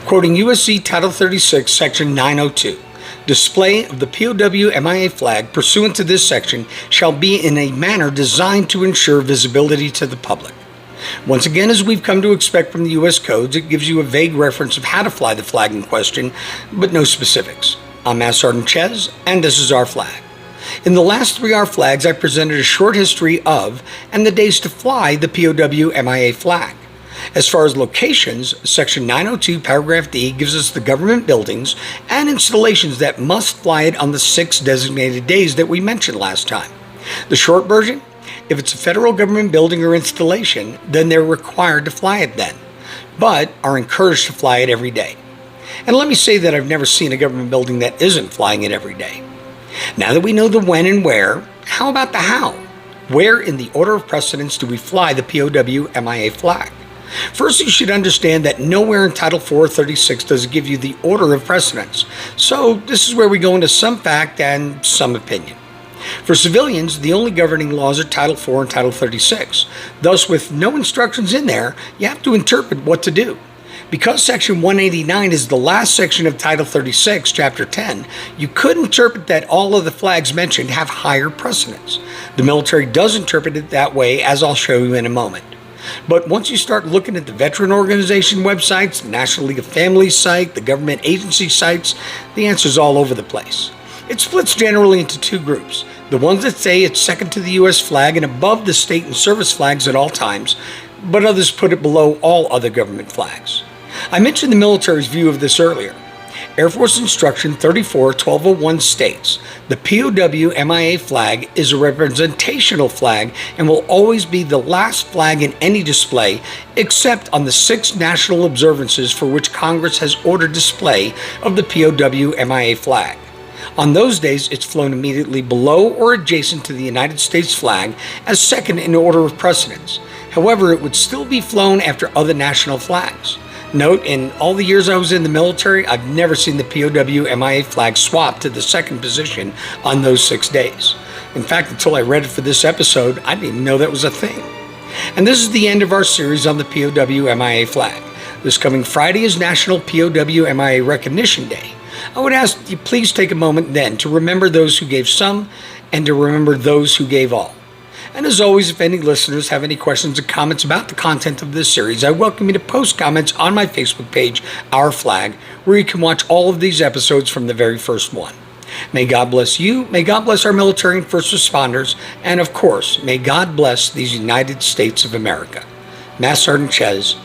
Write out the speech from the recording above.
Quoting USC Title 36, Section 902, display of the POW MIA flag pursuant to this section shall be in a manner designed to ensure visibility to the public. Once again, as we've come to expect from the U.S. codes, it gives you a vague reference of how to fly the flag in question, but no specifics. I'm Master Sergeant Ches, and this is our flag. In the last 3 R flags, I presented a short history of and the days to fly the POW MIA flag. As far as locations, Section 902, Paragraph D gives us the government buildings and installations that must fly it on the 6 designated days that we mentioned last time. The short version? If it's a federal government building or installation, then they're required to fly it then, but are encouraged to fly it every day. And let me say that I've never seen a government building that isn't flying it every day. Now that we know the when and where, how about the how? Where in the order of precedence do we fly the POW MIA flag? First, you should understand that nowhere in Title 436 does it give you the order of precedence. So this is where we go into some fact and some opinion. For civilians, the only governing laws are Title 4 and Title 36. Thus, with no instructions in there, you have to interpret what to do. Because Section 189 is the last section of Title 36, Chapter 10, you could interpret that all of the flags mentioned have higher precedence. The military does interpret it that way, as I'll show you in a moment. But once you start looking at the veteran organization websites, the National League of Families site, the government agency sites, the answer's all over the place. It splits generally into 2 groups. The ones that say it's second to the U.S. flag and above the state and service flags at all times, but others put it below all other government flags. I mentioned the military's view of this earlier. Air Force Instruction 34-1201 states, the POW MIA flag is a representational flag and will always be the last flag in any display except on the 6 national observances for which Congress has ordered display of the POW MIA flag. On those days, it's flown immediately below or adjacent to the United States flag as second in order of precedence. However, it would still be flown after other national flags. Note, in all the years I was in the military, I've never seen the POW MIA flag swap to the second position on those 6 days. In fact, until I read it for this episode, I didn't even know that was a thing. And this is the end of our series on the POW MIA flag. This coming Friday is National POW MIA Recognition Day. I would ask that you please take a moment then to remember those who gave some and to remember those who gave all. And as always, if any listeners have any questions or comments about the content of this series, I welcome you to post comments on my Facebook page, Our Flag, where you can watch all of these episodes from the very first one. May God bless you, may God bless our military and first responders, and of course, may God bless these United States of America. Master Sergeant Ches,